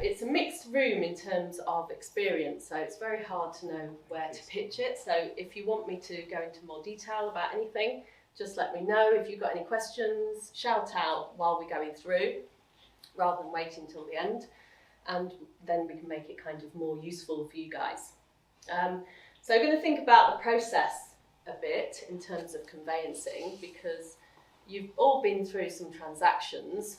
it's a mixed room in terms of experience, so it's very hard to know where to pitch it. So if you want me to go into more detail about anything, just let me know. If you've got any questions, shout out while we're going through, rather than waiting till the end, and then we can make it kind of more useful for you guys. So we're going to think about the process a bit in terms of conveyancing, because you've all been through some transactions,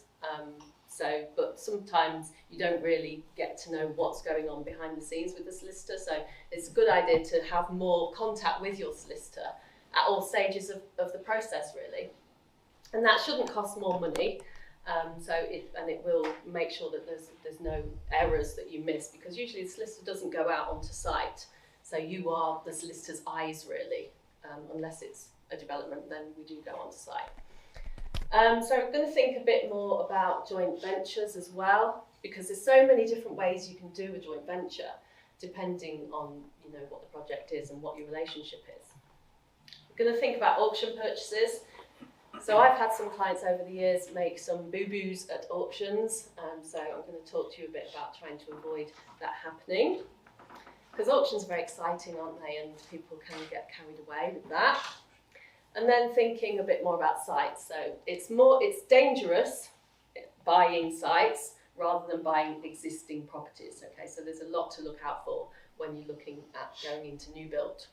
but sometimes you don't really get to know what's going on behind the scenes with the solicitor, so it's a good idea to have more contact with your solicitor at all stages of the process, really. And that shouldn't cost more money, it will make sure that there's no errors that you miss, because usually the solicitor doesn't go out onto site, so you are the solicitor's eyes, really. Unless it's a development, then we do go onto site. So we're going to think a bit more about joint ventures as well, because there's so many different ways you can do a joint venture, depending on what the project is and what your relationship is. We're going to think about auction purchases. So I've had some clients over the years make some boo-boos at auctions, so I'm going to talk to you a bit about trying to avoid that happening. Because auctions are very exciting, aren't they? And people can get carried away with that. And then thinking a bit more about sites. So it's dangerous buying sites rather than buying existing properties. Okay, so there's a lot to look out for when you're looking at going into new build.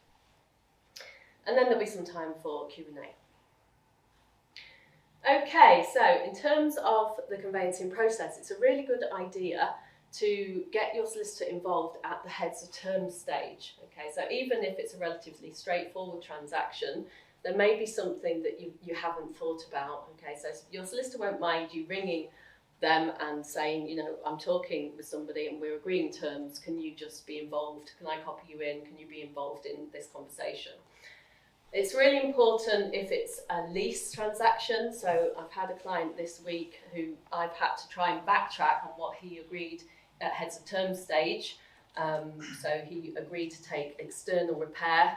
And then there'll be some time for Q&A. Okay, so in terms of the conveyancing process, it's a really good idea to get your solicitor involved at the heads of terms stage. Okay, so even if it's a relatively straightforward transaction, there may be something that you haven't thought about. Okay, so your solicitor won't mind you ringing them and saying, I'm talking with somebody and we're agreeing terms, can you just be involved? Can I copy you in? Can you be involved in this conversation? It's really important if it's a lease transaction. So I've had a client this week who I've had to try and backtrack on what he agreed at heads of terms stage. So he agreed to take external repair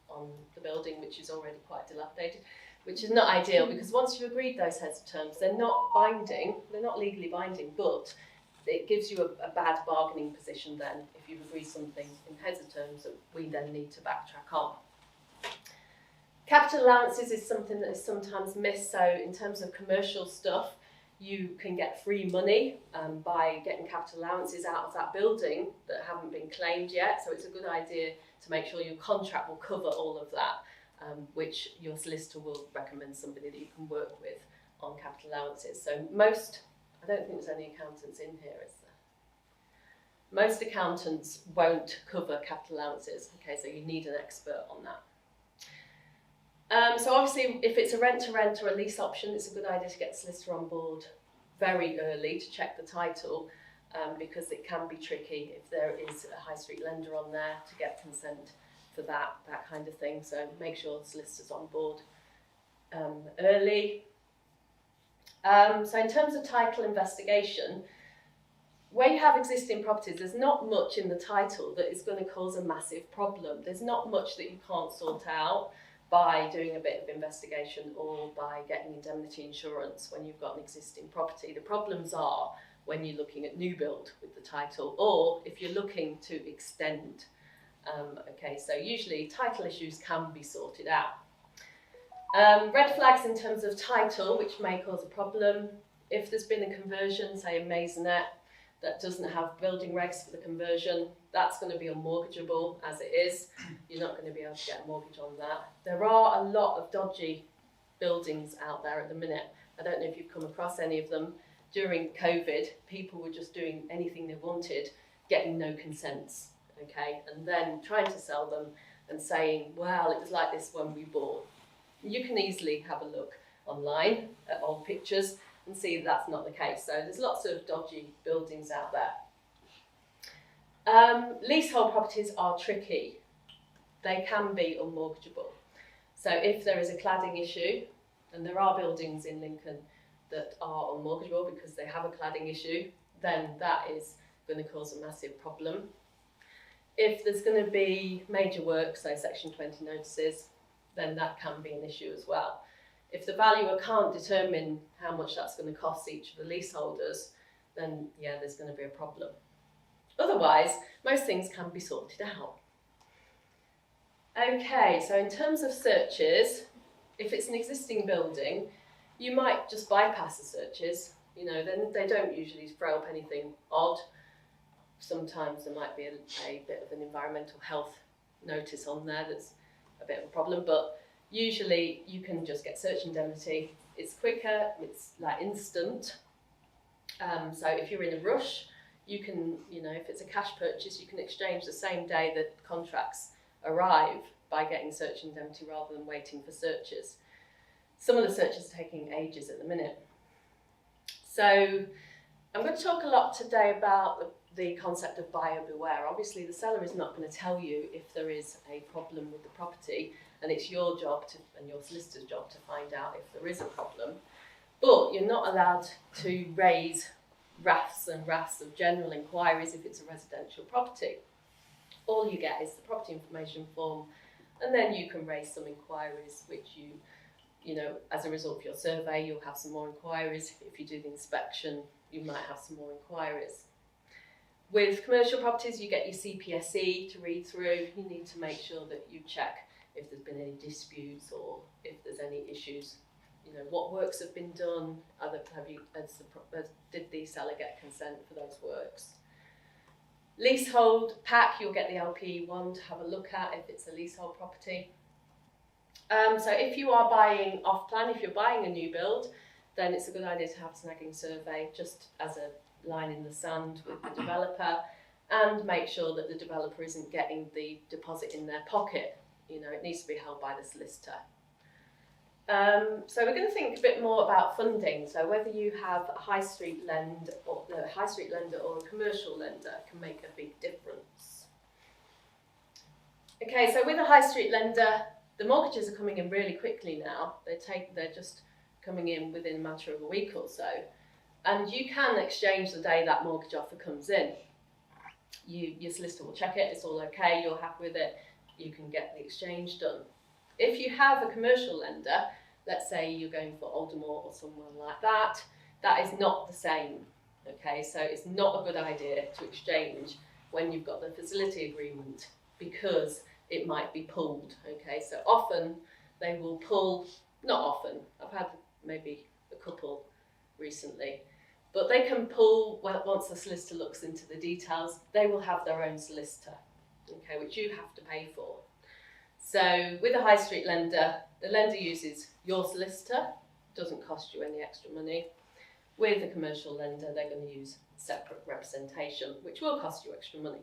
on the building, which is already quite dilapidated, which is not ideal, because once you've agreed those heads of terms, they're not binding, they're not legally binding, but it gives you a bad bargaining position then if you've agreed something in heads of terms that we then need to backtrack on. Capital allowances is something that is sometimes missed. So in terms of commercial stuff, you can get free money by getting capital allowances out of that building that haven't been claimed yet. So it's a good idea to make sure your contract will cover all of that, which your solicitor will recommend somebody that you can work with on capital allowances. So I don't think there's any accountants in here, is there? Most accountants won't cover capital allowances. Okay, so you need an expert on that. So obviously, if it's a rent-to-rent or a lease option, it's a good idea to get the solicitor on board very early to check the title, because it can be tricky if there is a high street lender on there to get consent for that kind of thing. So make sure the solicitor's on board early. So in terms of title investigation, where you have existing properties, there's not much in the title that is going to cause a massive problem. There's not much that you can't sort out by doing a bit of investigation or by getting indemnity insurance when you've got an existing property. The problems are when you're looking at new build with the title, or if you're looking to extend. Okay, so usually title issues can be sorted out. Red flags in terms of title, which may cause a problem. If there's been a conversion, say a maisonette, that doesn't have building regs for the conversion, that's going to be unmortgageable as it is. You're not going to be able to get a mortgage on that. There are a lot of dodgy buildings out there at the minute. I don't know if you've come across any of them. During COVID, people were just doing anything they wanted, getting no consents, okay, and then trying to sell them and saying, well, it was like this when we bought. You can easily have a look online at old pictures and see that's not the case. So there's lots of dodgy buildings out there. Leasehold properties are tricky. They can be unmortgageable. So if there is a cladding issue, and there are buildings in Lincoln that are unmortgageable because they have a cladding issue, then that is going to cause a massive problem. If there's going to be major work, so Section 20 notices, then that can be an issue as well. If the valuer can't determine how much that's going to cost each of the leaseholders, then yeah, there's going to be a problem. Otherwise, most things can be sorted out. Okay, so in terms of searches, if it's an existing building, you might just bypass the searches. Then they don't usually throw up anything odd. Sometimes there might be a bit of an environmental health notice on there that's a bit of a problem, but usually you can just get search indemnity. It's quicker, it's like instant. So if you're in a rush, you can, if it's a cash purchase, you can exchange the same day that contracts arrive by getting search indemnity rather than waiting for searches. Some of the searches are taking ages at the minute. So I'm going to talk a lot today about the concept of buyer beware. Obviously the seller is not going to tell you if there is a problem with the property, and it's your job and your solicitor's job to find out if there is a problem. But you're not allowed to raise rafts and rafts of general inquiries if it's a residential property. All you get is the property information form, and then you can raise some inquiries which as a result of your survey, you'll have some more inquiries. If you do the inspection, you might have some more inquiries. With commercial properties, you get your CPSE to read through. You need to make sure that you check if there's been any disputes or if there's any issues. What works have been done, did the seller get consent for those works? Leasehold pack, you'll get the LPE1 to have a look at if it's a leasehold property. So if you are buying off plan, if you're buying a new build, then it's a good idea to have a snagging survey just as a line in the sand with the developer, and make sure that the developer isn't getting the deposit in their pocket. It needs to be held by the solicitor. So we're going to think a bit more about funding. So whether you have a high street lender or a commercial lender can make a big difference. Okay, so with a high street lender, the mortgages are coming in really quickly now. They're just coming in within a matter of a week or so, and you can exchange the day that mortgage offer comes in. Your solicitor will check it. It's all okay. You're happy with it. You can get the exchange done. If you have a commercial lender, let's say you're going for Aldermore or someone like that, that is not the same. Okay, so it's not a good idea to exchange when you've got the facility agreement, because it might be pulled. Okay, so often they will pull, not often, I've had maybe a couple recently, but they can pull once the solicitor looks into the details. They will have their own solicitor, okay, which you have to pay for. So with a high street lender, the lender uses your solicitor, doesn't cost you any extra money. With a commercial lender, they're going to use separate representation, which will cost you extra money.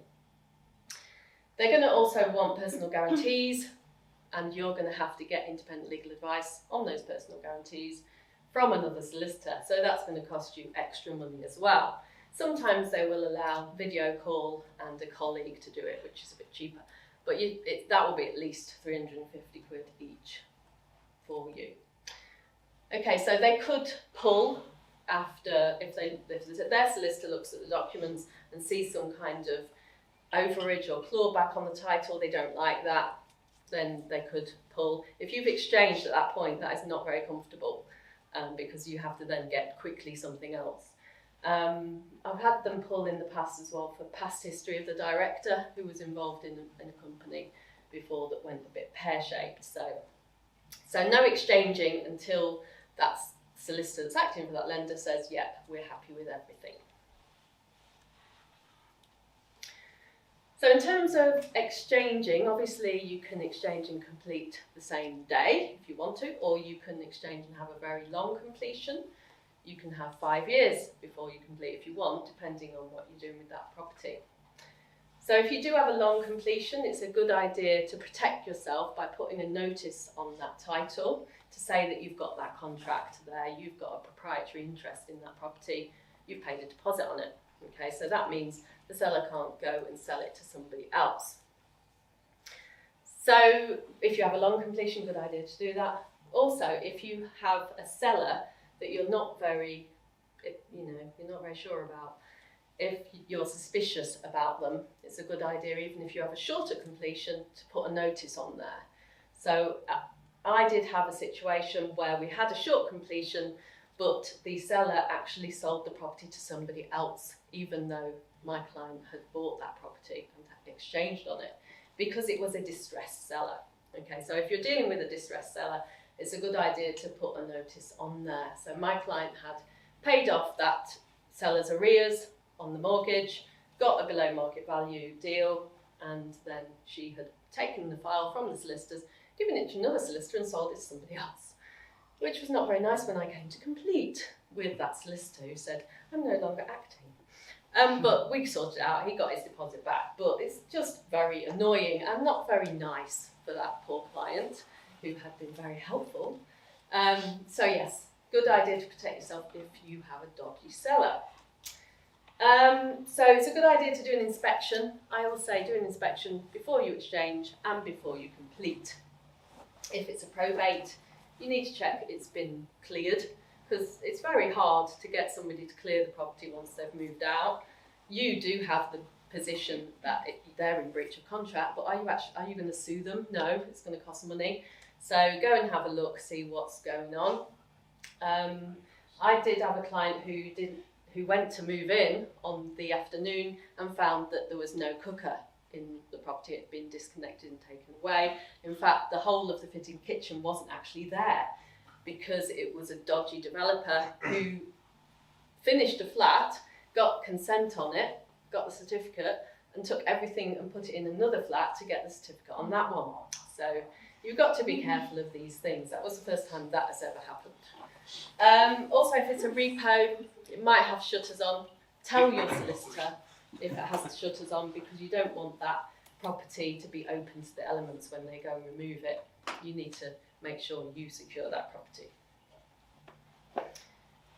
They're going to also want personal guarantees, and you're going to have to get independent legal advice on those personal guarantees from another solicitor, so that's going to cost you extra money as well. Sometimes they will allow video call and a colleague to do it, which is a bit cheaper, but that will be at least 350 quid each for you. Okay, so they could pull after, if their solicitor looks at the documents and sees some kind of overage or clawback on the title, they don't like that, then they could pull. If you've exchanged at that point, that is not very comfortable, because you have to then get quickly something else. I've had them pull in the past as well for past history of the director who was involved in a company before that went a bit pear-shaped. So no exchanging until that solicitor that's acting for that lender says, yep, we're happy with everything. So in terms of exchanging, obviously you can exchange and complete the same day if you want to, or you can exchange and have a very long completion. You can have 5 years before you complete if you want, depending on what you're doing with that property. So if you do have a long completion, it's a good idea to protect yourself by putting a notice on that title to say that you've got that contract there, you've got a proprietary interest in that property, you've paid a deposit on it. Okay, so that means the seller can't go and sell it to somebody else. So if you have a long completion, good idea to do that. Also, if you have a seller that you're not very sure about, if you're suspicious about them, it's a good idea, even if you have a shorter completion, to put a notice on there. So I did have a situation where we had a short completion, but the seller actually sold the property to somebody else, even though my client had bought that property and had exchanged on it, because it was a distressed seller. Okay, so if you're dealing with a distressed seller, it's a good idea to put a notice on there. So my client had paid off that seller's arrears on the mortgage, got a below market value deal, and then she had taken the file from the solicitors, given it to another solicitor and sold it to somebody else, which was not very nice when I came to complete with that solicitor who said, I'm no longer acting. But we sorted it out, he got his deposit back, but it's just very annoying and not very nice for that poor client who had been very helpful. So yes, good idea to protect yourself if you have a dodgy seller. So it's a good idea to do an inspection. I always say do an inspection before you exchange and before you complete. If it's a probate, you need to check it's been cleared, because it's very hard to get somebody to clear the property once they've moved out. You do have the position that they're in breach of contract, but are you going to sue them? No, it's going to cost money. So go and have a look, see what's going on. I did have a client who went to move in on the afternoon and found that there was no cooker in the property. It had been disconnected and taken away. In fact, the whole of the fitting kitchen wasn't actually there, because it was a dodgy developer who finished a flat, got consent on it, got the certificate, and took everything and put it in another flat to get the certificate on that one. So you've got to be careful of these things. That was the first time that has ever happened. Also, if it's a repo, it might have shutters on. Tell your solicitor if it has shutters on, because you don't want that property to be open to the elements when they go and remove it. You need to make sure you secure that property.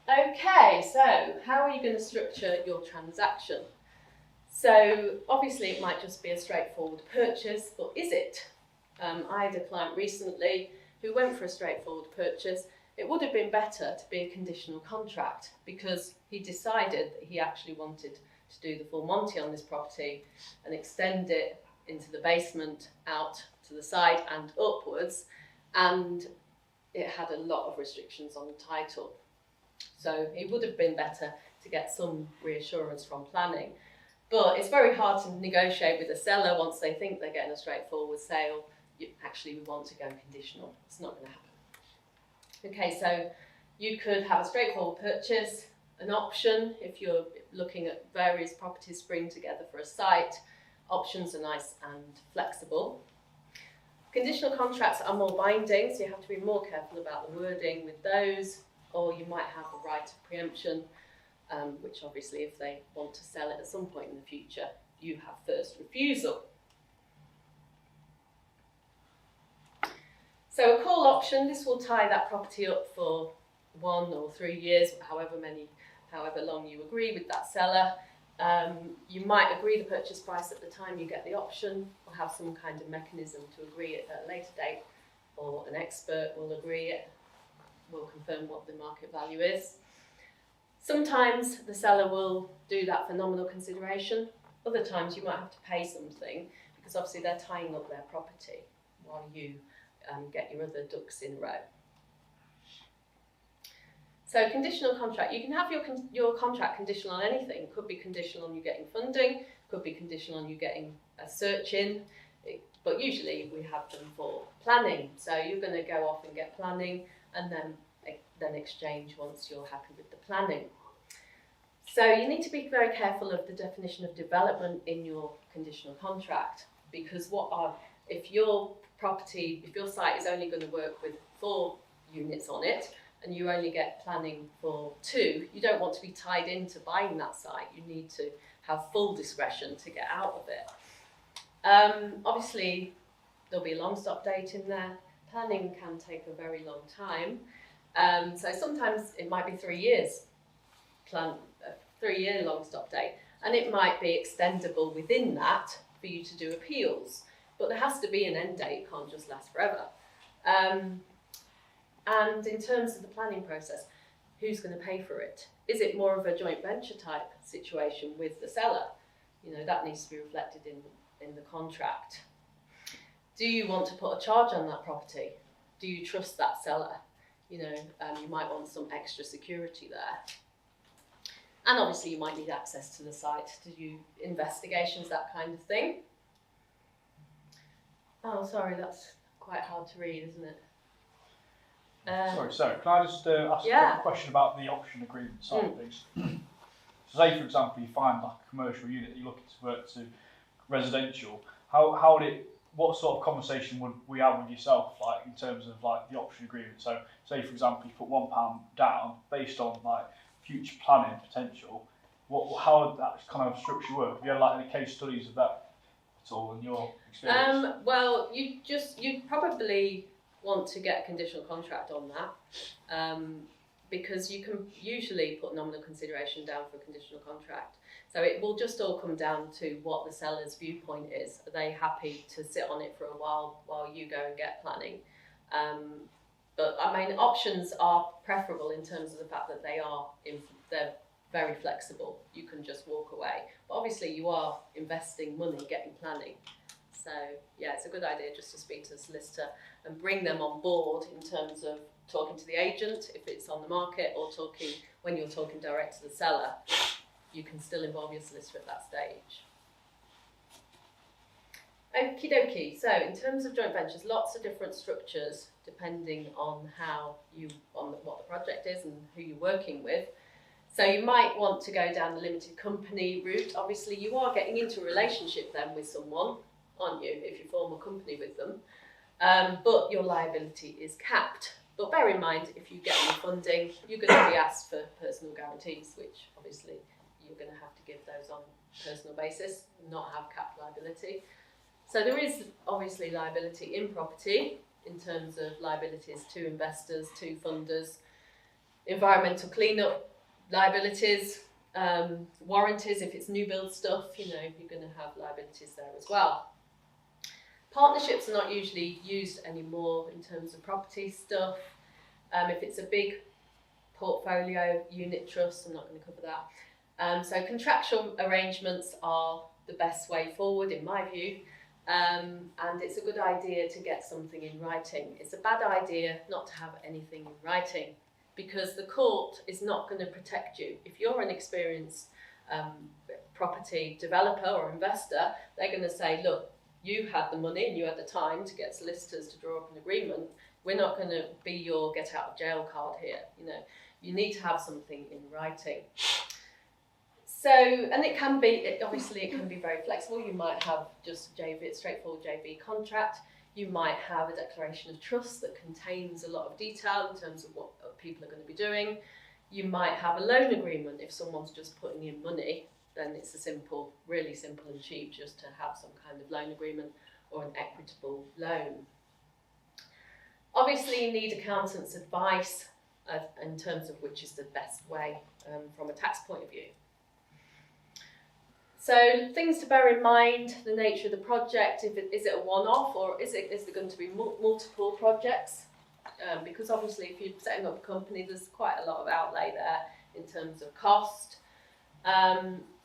Okay, so how are you going to structure your transaction? So obviously it might just be a straightforward purchase, but is it? I had a client recently who went for a straightforward purchase. It would have been better to be a conditional contract, because he decided that he actually wanted to do the full Monty on this property and extend it into the basement, out to the side and upwards, and it had a lot of restrictions on the title. So it would have been better to get some reassurance from planning. But it's very hard to negotiate with a seller once they think they're getting a straightforward sale. Actually, we want to go conditional. It's not going to happen. Okay, so you could have a straightforward purchase, an option if you're looking at various properties spring together for a site. Options are nice and flexible. Conditional contracts are more binding, so you have to be more careful about the wording with those, or you might have a right of preemption, which obviously if they want to sell it at some point in the future, you have first refusal. So a call option, this will tie that property up for 1 or 3 years, however long you agree with that seller. You might agree the purchase price at the time you get the option, or have some kind of mechanism to agree it at a later date, or an expert will agree it, will confirm what the market value is. Sometimes the seller will do that for nominal consideration. Other times you might have to pay something, because obviously they're tying up their property while you get your other ducks in a row. So conditional contract, you can have your contract conditional on anything. Could be conditional on you getting funding, could be conditional on you getting a search in, but usually we have them for planning. So you're going to go off and get planning, and then exchange once you're happy with the planning. So you need to be very careful of the definition of development in your conditional contract, because if your site is only going to work with 4 units on it, and you only get planning for 2, you don't want to be tied into buying that site. You need to have full discretion to get out of it. Obviously, there'll be a long stop date in there. Planning can take a very long time. So sometimes it might be 3 years, 3-year long stop date, and it might be extendable within that for you to do appeals. But there has to be an end date, it can't just last forever. And in terms of the planning process, who's going to pay for it? Is it more of a joint venture type situation with the seller? That needs to be reflected in the contract. Do you want to put a charge on that property? Do you trust that seller? You know, you might want some extra security there. And obviously you might need access to the site to do investigations, that kind of thing. Oh, sorry, that's quite hard to read, isn't it? Sorry, can I just ask a question about the option agreement side of things? So say, for example, you find like a commercial unit that you're looking to convert to residential. How would it? What sort of conversation would we have with yourself, like in terms of like the option agreement? So, say for example, you put £1 down based on like future planning potential. How would that kind of structure work? Have you had like any case studies of that at all in your experience? Well, you'd probably want to get a conditional contract on that, because you can usually put nominal consideration down for a conditional contract. So it will just all come down to what the seller's viewpoint is. Are they happy to sit on it for a while you go and get planning? But I mean, options are preferable in terms of the fact that they're very flexible. You can just walk away. But obviously you are investing money getting planning. So yeah, it's a good idea just to speak to the solicitor and bring them on board in terms of talking to the agent if it's on the market, or when you're talking direct to the seller. You can still involve your solicitor at that stage. Okie dokie. So in terms of joint ventures, lots of different structures depending on what the project is and who you're working with. So you might want to go down the limited company route. Obviously you are getting into a relationship then with someone, aren't you, if you form a company with them, but your liability is capped. But bear in mind, if you get any funding, you're going to be asked for personal guarantees, which obviously you're going to have to give those on a personal basis, not have capped liability. So there is obviously liability in property in terms of liabilities to investors, to funders, environmental cleanup liabilities, warranties if it's new build stuff, you know, you're going to have liabilities there as well. Partnerships are not usually used anymore in terms of property stuff. If it's a big portfolio unit trust, I'm not going to cover that. So contractual arrangements are the best way forward in my view, and it's a good idea to get something in writing. It's a bad idea not to have anything in writing, because the court is not going to protect you. If you're an experienced property developer or investor, they're going to say, look, you had the money and you had the time to get solicitors to draw up an agreement. We're not going to be your get out of jail card here. You know, you need to have something in writing. So, and it can be, obviously it can be very flexible. You might have just straightforward JV contract. You might have a declaration of trust that contains a lot of detail in terms of what people are going to be doing. You might have a loan agreement. If someone's just putting in money, then it's really simple and cheap just to have some kind of loan agreement or an equitable loan. Obviously you need accountants' advice in terms of which is the best way from a tax point of view. So things to bear in mind: the nature of the project. Is it a one-off, or is there going to be multiple projects? Because obviously if you're setting up a company, there's quite a lot of outlay there in terms of cost.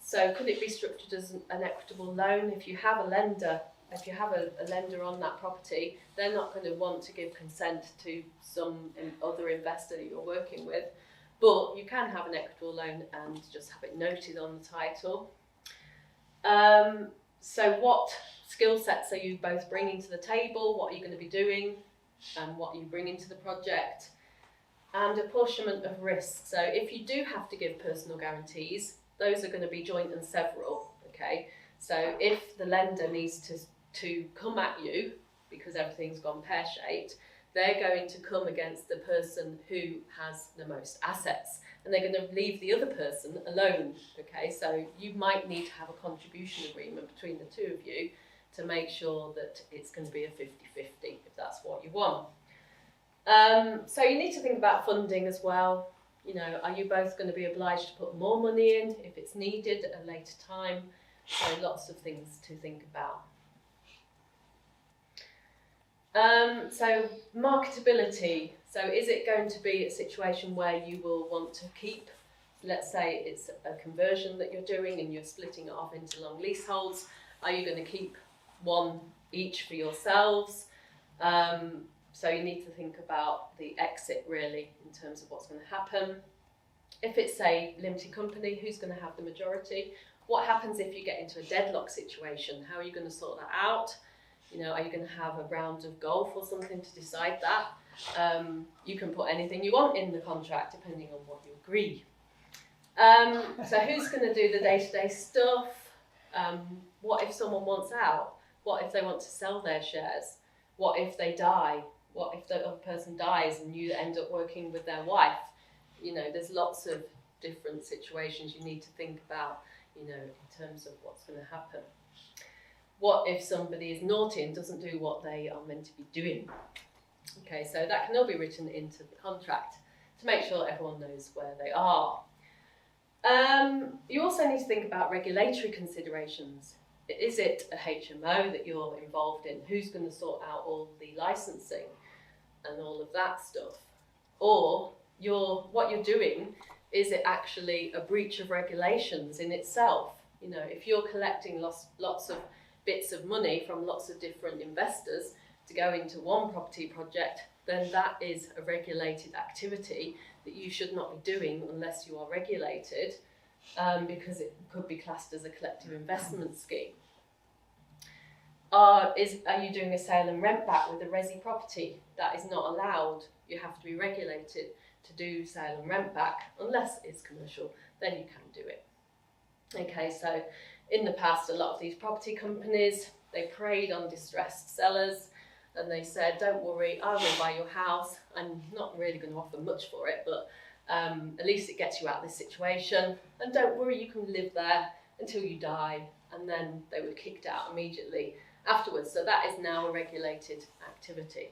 So could it be structured as an equitable loan? If you have a lender on that property, they're not going to want to give consent to some other investor that you're working with, but you can have an equitable loan and just have it noted on the title. So what skill sets are you both bringing to the table? What are you going to be doing? And what are you bringing to the project? And apportionment of risks. So if you do have to give personal guarantees, those are going to be joint and several, okay? So if the lender needs to come at you because everything's gone pear-shaped, they're going to come against the person who has the most assets, and they're going to leave the other person alone, okay? So you might need to have a contribution agreement between the two of you to make sure that it's going to be a 50-50 if that's what you want. So you need to think about funding as well. You know, are you both going to be obliged to put more money in if it's needed at a later time? So lots of things to think about. So marketability. So is it going to be a situation where you will want to keep, let's say it's a conversion that you're doing and you're splitting it off into long leaseholds, are you going to keep one each for yourselves? So you need to think about the exit really in terms of what's going to happen. If it's a limited company, who's going to have the majority? What happens if you get into a deadlock situation? How are you going to sort that out? You know, are you going to have a round of golf or something to decide that? You can put anything you want in the contract depending on what you agree. So who's going to do the day-to-day stuff? What if someone wants out? What if they want to sell their shares? What if they die? What if the other person dies and you end up working with their wife? You know, there's lots of different situations you need to think about, you know, in terms of what's going to happen. What if somebody is naughty and doesn't do what they are meant to be doing? Okay, so that can all be written into the contract to make sure everyone knows where they are. You also need to think about regulatory considerations. Is it a HMO that you're involved in? Who's going to sort out all the licensing and all of that stuff? Or what you're doing, is it actually a breach of regulations in itself? You know, if you're collecting lots of bits of money from lots of different investors to go into one property project, then that is a regulated activity that you should not be doing unless you are regulated, because it could be classed as a collective investment scheme. Are you doing a sale and rent back with a resi property? That is not allowed. You have to be regulated to do sale and rent back unless it's commercial, then you can do it. Okay, so in the past, a lot of these property companies, they preyed on distressed sellers and they said, don't worry, I will buy your house. I'm not really going to offer much for it, but at least it gets you out of this situation. And don't worry, you can live there until you die. And then they were kicked out immediately afterwards. So that is now a regulated activity.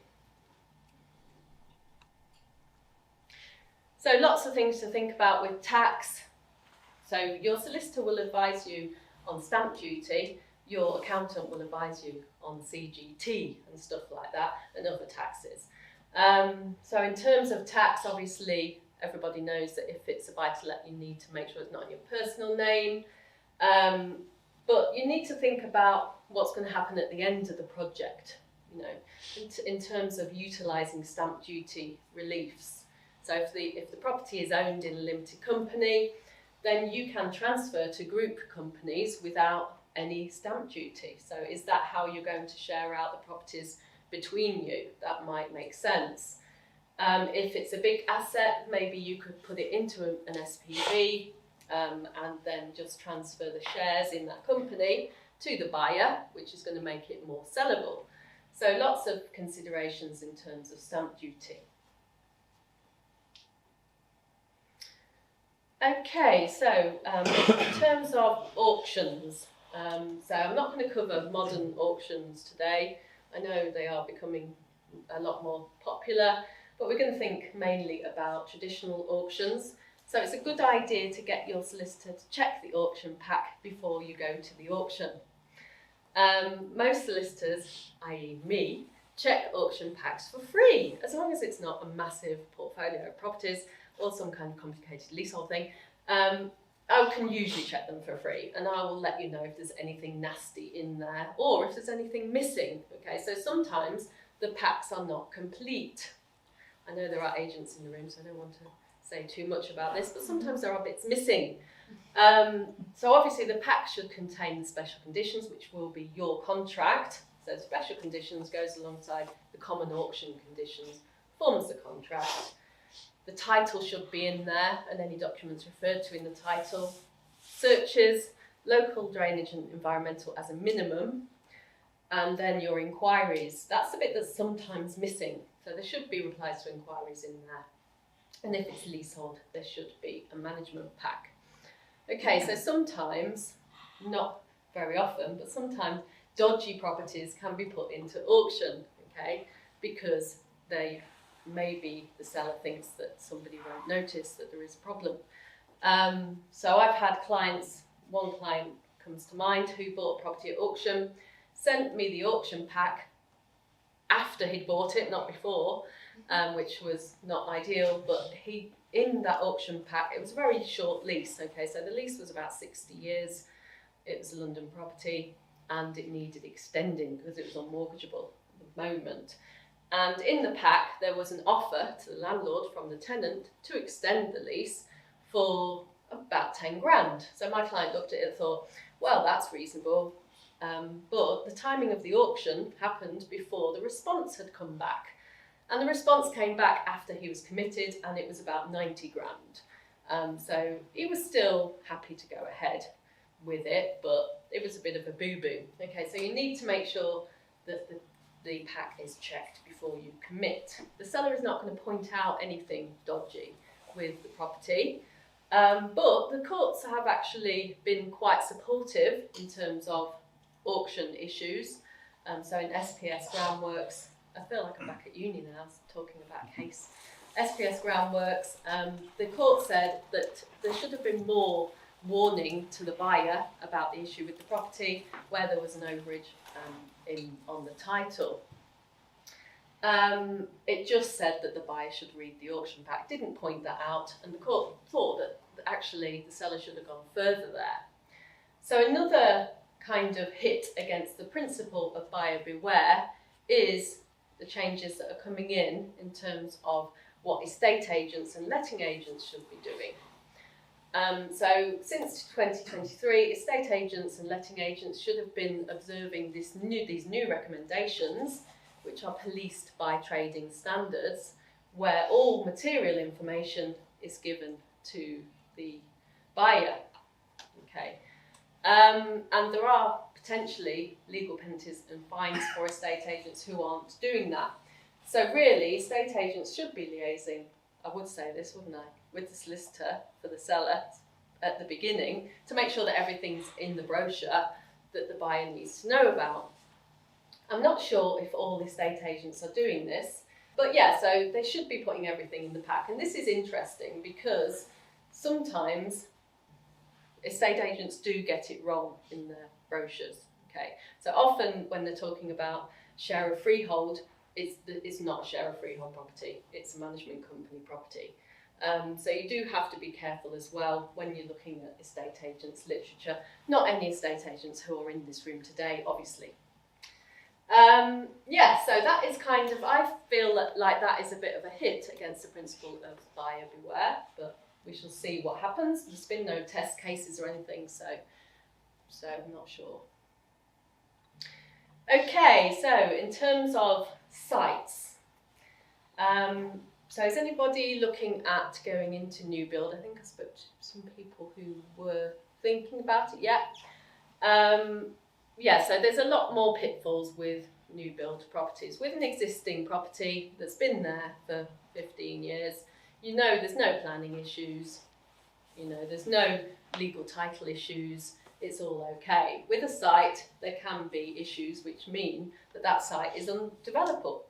So lots of things to think about with tax. So your solicitor will advise you on stamp duty, your accountant will advise you on CGT and stuff like that, and other taxes. So in terms of tax, obviously everybody knows that if it's a buy-to-let, you need to make sure it's not in your personal name. But you need to think about what's going to happen at the end of the project, you know, in terms of utilising stamp duty reliefs. So if the property is owned in a limited company, then you can transfer to group companies without any stamp duty. So is that how you're going to share out the properties between you? That might make sense. If it's a big asset, maybe you could put it into an SPV and then just transfer the shares in that company to the buyer, which is going to make it more sellable. So lots of considerations in terms of stamp duty. Okay, so in terms of auctions, so I'm not going to cover modern auctions today. I know they are becoming a lot more popular, but we're going to think mainly about traditional auctions. So it's a good idea to get your solicitor to check the auction pack before you go to the auction. Most solicitors, i.e. me, check auction packs for free, as long as it's not a massive portfolio of properties or some kind of complicated leasehold thing. I can usually check them for free, and I will let you know if there's anything nasty in there or if there's anything missing. Okay, so sometimes the packs are not complete. I know there are agents in the room, so I don't want to say too much about this, but sometimes there are bits missing. So obviously the pack should contain the special conditions, which will be your contract. So special conditions goes alongside the common auction conditions, forms the contract. The title should be in there and any documents referred to in the title. Searches, local drainage and environmental as a minimum, and then your inquiries. That's the bit that's sometimes missing. So there should be replies to inquiries in there. And if it's leasehold, there should be a management pack. Okay, so sometimes, not very often, but sometimes dodgy properties can be put into auction, okay, because maybe the seller thinks that somebody won't notice that there is a problem. So I've had clients, one client comes to mind who bought property at auction, sent me the auction pack after he'd bought it, not before, which was not ideal, but in that auction pack, it was a very short lease, okay, so the lease was about 60 years, it was a London property, and it needed extending because it was unmortgageable at the moment. And in the pack, there was an offer to the landlord from the tenant to extend the lease for about 10 grand. So my client looked at it and thought, well, that's reasonable. But the timing of the auction happened before the response had come back. And the response came back after he was committed, and it was about 90 grand. So he was still happy to go ahead with it, but it was a bit of a boo-boo. Okay, so you need to make sure that the pack is checked before you commit. The seller is not going to point out anything dodgy with the property, but the courts have actually been quite supportive in terms of auction issues. So in SPS Groundworks, I feel like I'm back at uni now talking about a case. SPS Groundworks, the court said that there should have been more warning to the buyer about the issue with the property where there was an overage on the title. It just said that the buyer should read the auction pack, didn't point that out, and the court thought that actually the seller should have gone further there. So another kind of hit against the principle of buyer beware is the changes that are coming in terms of what estate agents and letting agents should be doing. So since 2023, estate agents and letting agents should have been observing these new recommendations, which are policed by trading standards, where all material information is given to the buyer. Okay, and there are potentially legal penalties and fines for estate agents who aren't doing that. So really, estate agents should be liaising, I would say this, wouldn't I, with the solicitor for the seller at the beginning to make sure that everything's in the brochure that the buyer needs to know about. I'm not sure if all estate agents are doing this, but yeah, so they should be putting everything in the pack. And this is interesting because sometimes estate agents do get it wrong in their brochures. Okay, so often when they're talking about share of freehold, it's not share of freehold property, it's a management company property. So you do have to be careful as well when you're looking at estate agents literature. Not any estate agents who are in this room today, obviously. Yeah, so that is kind of, I feel like that is a bit of a hit against the principle of buyer beware, but we shall see what happens. There's been no test cases or anything, so I'm not sure. Okay, so in terms of sites, so is anybody looking at going into new build? I think I spoke to some people who were thinking about it yet. Yeah, so there's a lot more pitfalls with new build properties. With an existing property that's been there for 15 years, you know there's no planning issues, you know there's no legal title issues, it's all okay. With a site, there can be issues which mean that site is undevelopable.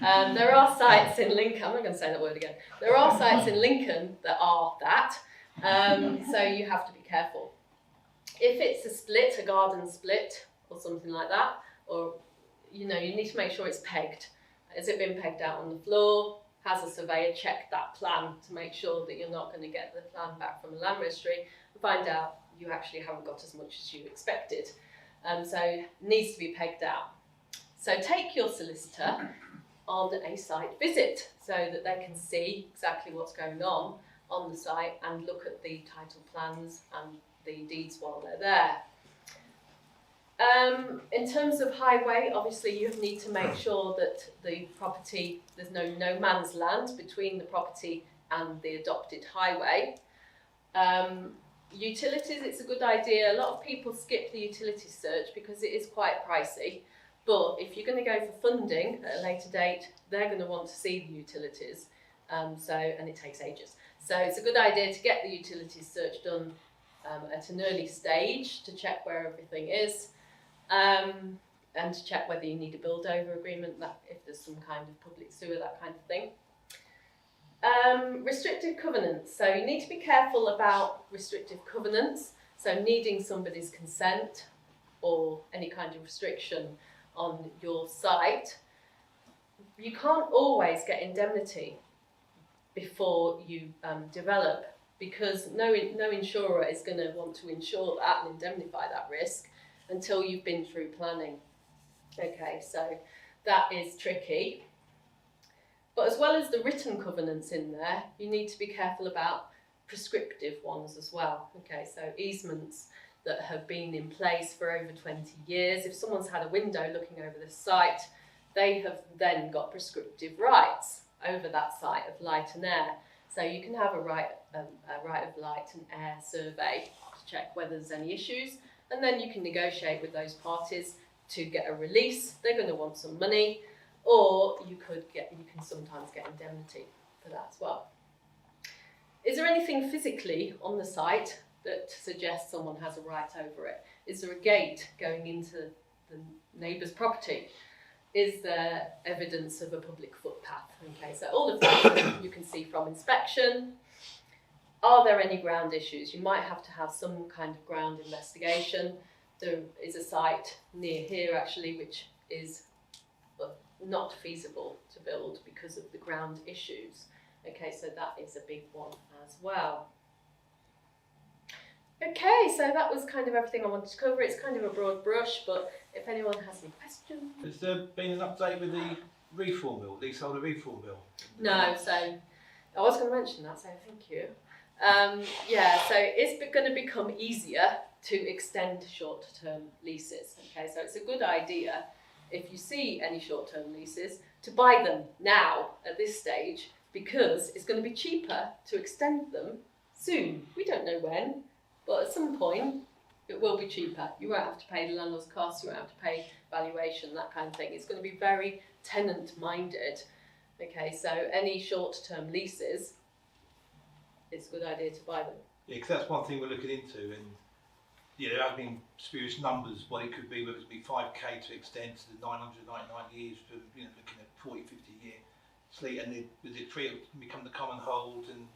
There are sites in Lincoln, I'm not going to say that word again, there are sites in Lincoln that are that, so you have to be careful. If it's a split, a garden split or something like that, or you need to make sure it's pegged. Has it been pegged out on the floor? Has a surveyor checked that plan to make sure that you're not going to get the plan back from the land registry and find out you actually haven't got as much as you expected? So it needs to be pegged out. So take your solicitor on a site visit so that they can see exactly what's going on the site and look at the title plans and the deeds while they're there. In terms of highway, obviously you need to make sure that the property, there's no man's land between the property and the adopted highway. Utilities, it's a good idea. A lot of people skip the utility search because it is quite pricey. But if you're going to go for funding at a later date, they're going to want to see the utilities. And it takes ages. So it's a good idea to get the utilities search done at an early stage to check where everything is, and to check whether you need a build over agreement, that if there's some kind of public sewer, that kind of thing. Restrictive covenants. So you need to be careful about restrictive covenants. So needing somebody's consent or any kind of restriction on your site. You can't always get indemnity before you develop, because no insurer is going to want to insure that and indemnify that risk until you've been through planning. Okay, so that is tricky. But as well as the written covenants in there, you need to be careful about prescriptive ones as well. Okay, so easements that have been in place for over 20 years. If someone's had a window looking over the site, they have then got prescriptive rights over that site of light and air. So you can have a right of light and air survey to check whether there's any issues, and then you can negotiate with those parties to get a release. They're going to want some money, or you can sometimes get indemnity for that as well. Is there anything physically on the site that suggests someone has a right over it? Is there a gate going into the neighbour's property? Is there evidence of a public footpath? Okay, so all of that you can see from inspection. Are there any ground issues? You might have to have some kind of ground investigation. There is a site near here actually which is not feasible to build because of the ground issues. Okay, so that is a big one as well. Okay, so that was kind of everything I wanted to cover. It's kind of a broad brush, but if anyone has any questions. Has there been an update with the reform bill, leaseholder reform bill? No, so I was going to mention that, so thank you. Yeah, so it's going to become easier to extend short-term leases. Okay, so it's a good idea, if you see any short-term leases, to buy them now at this stage, because it's going to be cheaper to extend them soon. We don't know when, but at some point it will be cheaper. You won't have to pay the landlord's costs, you won't have to pay valuation, that kind of thing. It's going to be very tenant-minded. Okay, so any short-term leases, it's a good idea to buy them. Yeah, because that's one thing we're looking into, and yeah, there have been spurious numbers what it could be, whether it be 5k to extend to the 999 years for, you know, looking at 40, 50 year sleep, and with the tree become the common hold and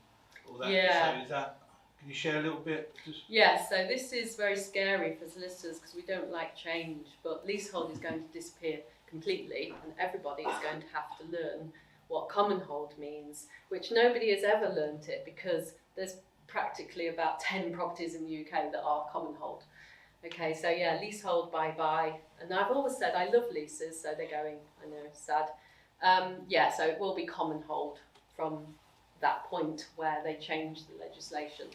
all that. Yeah. So is that, can you share a little bit? Yeah, so this is very scary for solicitors because we don't like change, but leasehold is going to disappear completely, and everybody is going to have to learn what common hold means, which nobody has ever learnt it, because there's practically about 10 properties in the UK that are common hold. Okay, so yeah, leasehold bye-bye. And I've always said I love leases, so they're going, I know, sad. Yeah, so it will be common hold from that point where they change the legislation.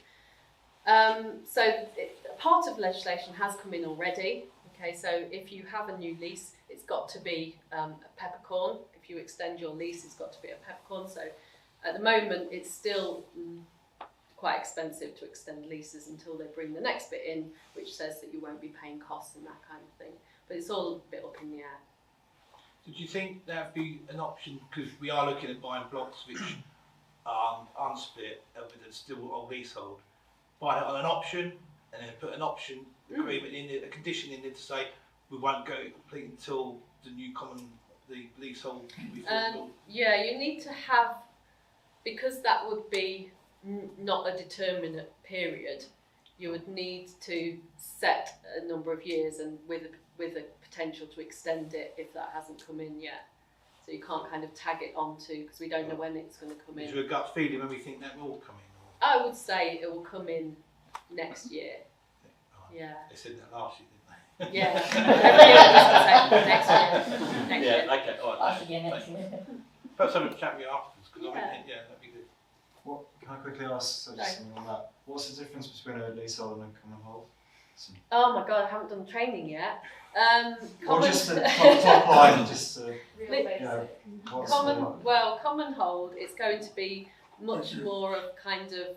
Part of legislation has come in already. Okay, so if you have a new lease, it's got to be a peppercorn. If you extend your lease, it's got to be a peppercorn. So at the moment, it's still quite expensive to extend leases until they bring the next bit in, which says that you won't be paying costs and that kind of thing. But it's all a bit up in the air. Did you think that would be an option? Because we are looking at buying blocks which are unsplit, but are still on leasehold. Buy it on an option, and then put an option agreement in it, a condition in it to say we won't go complete until the new the leasehold. Yeah, you need to have, because that would be not a determinate period, you would need to set a number of years, and with a potential to extend it if that hasn't come in yet. So you can't kind of tag it onto, because we don't know when it's going to come in. Is there a gut feeling when we think that will come in? I would say it will come in next year. Yeah. They said that last year, didn't they? Yeah. Everybody else say next year. Next year. Okay, all right. Us again next year. Perhaps have a chat with you afterwards, because Yeah. I mean, yeah, that'd be good. What, can I quickly ask something on that? What's the difference between a leasehold and a common hold? Oh my god, I haven't done training yet. Or just the top line, just Real common hold, it's going to be much more of kind of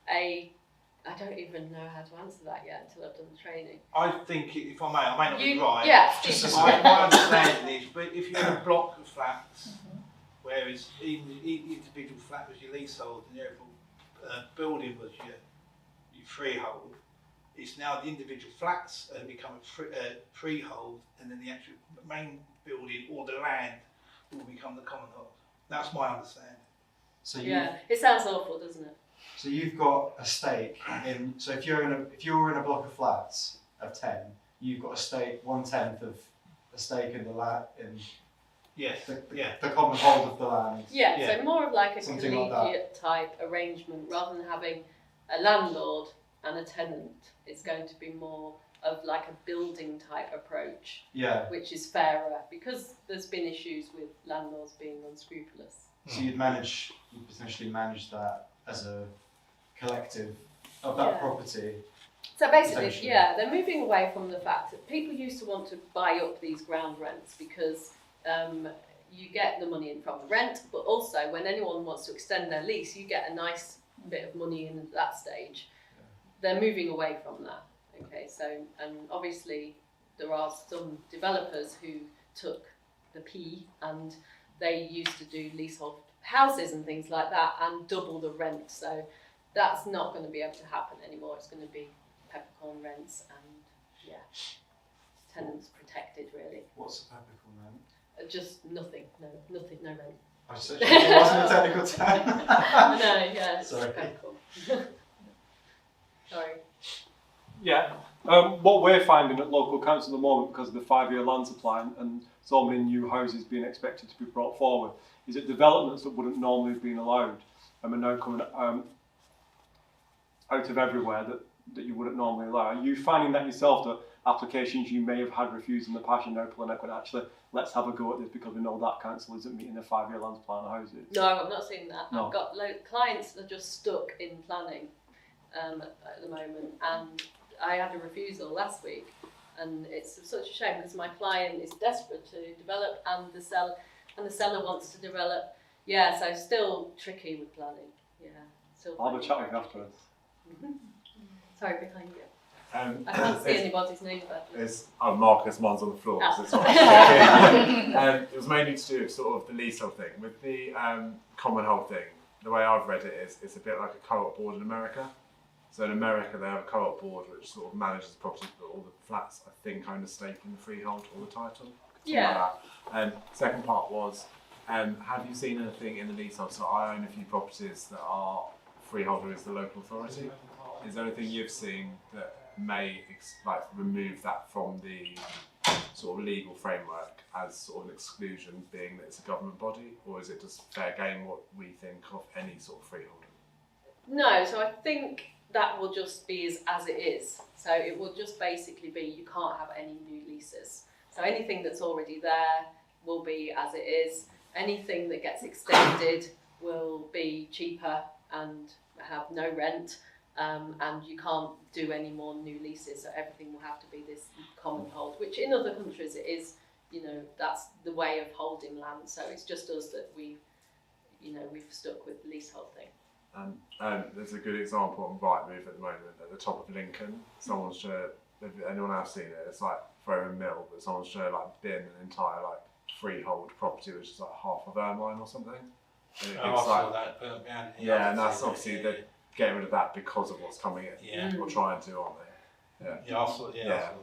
I don't even know how to answer that yet until I've done the training. I think, if I may not be right. Yeah. My understanding is, but if you have a block of flats, whereas even the individual flat was your leasehold and the overall building was your freehold, it's now the individual flats have become a freehold, and then the actual main building or the land will become the common hold. That's my understanding. So yeah, it sounds awful, doesn't it? So you've got a stake in. So if you're in a block of flats of 10, you've got a stake 1/10 of a stake in the land in. Yes. The common hold of the land. Yeah, so more of like a Something collegiate type arrangement rather than having a landlord and a tenant. It's going to be more of like a building type approach, Yeah. which is fairer, because there's been issues with landlords being unscrupulous. So you'd potentially manage that as a collective of that property. So basically, yeah, they're moving away from the fact that people used to want to buy up these ground rents because you get the money in from the rent, but also when anyone wants to extend their lease, you get a nice bit of money in at that stage. They're moving away from that. Okay, so, and obviously there are some developers who took the P and they used to do leasehold houses and things like that and double the rent. So that's not going to be able to happen anymore. It's going to be peppercorn rents and tenants protected really. What's a peppercorn rent? Just nothing, no rent. I was it wasn't a technical term. No, yeah, it's Sorry. peppercorn. Sorry. Yeah. What we're finding at local council at the moment, because of the 5-year land supply and so many new houses being expected to be brought forward, is that developments that wouldn't normally have been allowed are now coming out of everywhere that you wouldn't normally allow. Are you finding that yourself, that applications you may have had refused in the past, you're now pulling out, but actually, let's have a go at this because we know that council isn't meeting the 5-year land supply on houses? No, I've not seen that. No. I've got clients that are just stuck in planning at the moment, and I had a refusal last week, and it's such a shame because my client is desperate to develop, and the seller wants to develop. Yeah, so still tricky with planning. Yeah, still. I'll have a chat with you afterwards. Mm-hmm. Sorry, behind you. I I can't see anybody's name, but It's Marcus, mine's on the floor. Ah. So it's not it was mainly to do with sort of the leasehold thing. With the commonhold thing, the way I've read it is it's a bit like a co-op board in America. So in America they have a co-op board which sort of manages the property, but all the flats I think own a stake in the freehold or the title. yeah. And second part was, have you seen anything in the leasehold? So I own a few properties that are freeholder is the local authority. Is there anything you've seen that may remove that from the sort of legal framework as sort of an exclusion, being that it's a government body, or is it just fair game what we think of any sort of freeholder? No, so I think that will just be as it is. So it will just basically be you can't have any new leases. So anything that's already there will be as it is. Anything that gets extended will be cheaper and have no rent. And you can't do any more new leases, so everything will have to be this common hold, which in other countries it is, that's the way of holding land. So it's just us that we've stuck with the leasehold thing. There's a good example on Rightmove at the moment at the top of Lincoln. Someone's trying to, if anyone else seen it, it's like Throwing Mill, but someone's trying to bin an entire freehold property, which is like half of Ermine or something. And I saw that burnt down here. yeah, and that's obviously they're getting rid of that because of what's coming in. Yeah. Or trying to, aren't they? Yeah. Yeah, I saw that.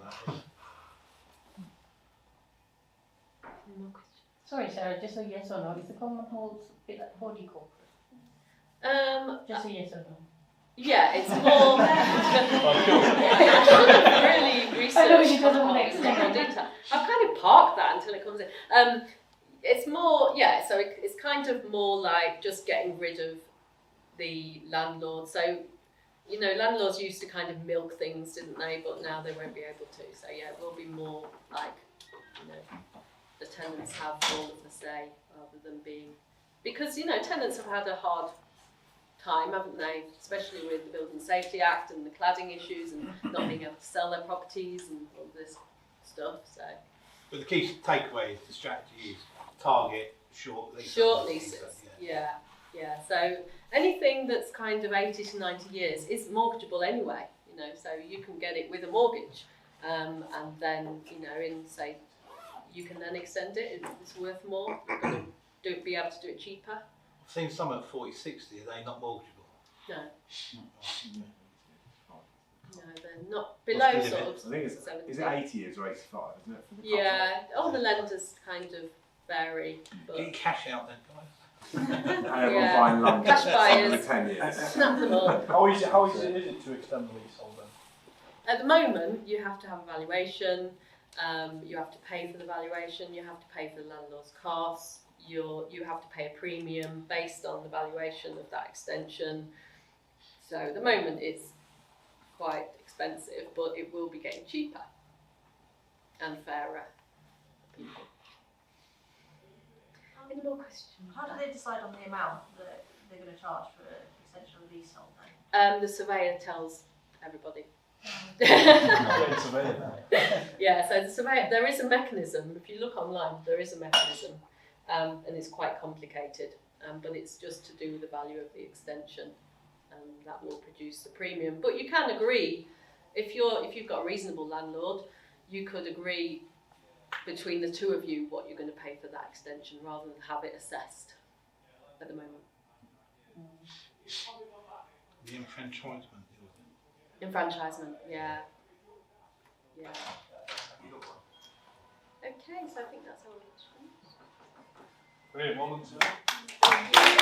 More questions? Sorry, Sarah, just a yes or no. Is the common hold a bit like body corporate? Just a yes or no. Yeah, it's more really research. I know she doesn't more want to explain. detail. I've kind of parked that until it comes in. It's more, so it's kind of more like just getting rid of the landlord. So, landlords used to kind of milk things, didn't they? But now they won't be able to. So yeah, it will be more like, the tenants have all of the say rather than being, because tenants have had a hard time, haven't they? Especially with the Building Safety Act and the cladding issues and not being able to sell their properties and all this stuff. So. But the key takeaway is the strategy is target short leases. Short leases, yeah. So anything that's kind of 80 to 90 years is mortgageable anyway, so you can get it with a mortgage. And then, in say, you can then extend it, it's worth more, you're going to be able to do it cheaper. I've seen some at 40, 60, are they not mortgageable? No, they're not below What's the sort limit? of I think it's 70. is it 80 years or 85, isn't it? For the Yeah, all the lenders kind of vary, Get but cash out then, guys. Everyone Yeah. buying land Cash buyers. every 10 years. snap them all. How easy is it to extend the leasehold then? At the moment, you have to have a valuation, you have to pay for the valuation, you have to pay for the landlord's costs, you have to pay a premium based on the valuation of that extension. So at the moment, it's quite expensive, but it will be getting cheaper and fairer for people. Any more questions? How do they decide on the amount that they're going to charge for an extension of the leasehold then? The surveyor tells everybody. Yeah, so the surveyor, there is a mechanism. If you look online, there is a mechanism, and it's quite complicated. But it's just to do with the value of the extension, and that will produce the premium. But you can agree, if you've got a reasonable landlord, you could agree between the two of you what you're going to pay for that extension, rather than have it assessed at the moment. The enfranchisement. Enfranchisement, yeah. Yeah. Okay, so I think that's all the questions. Brilliant, well done, sir.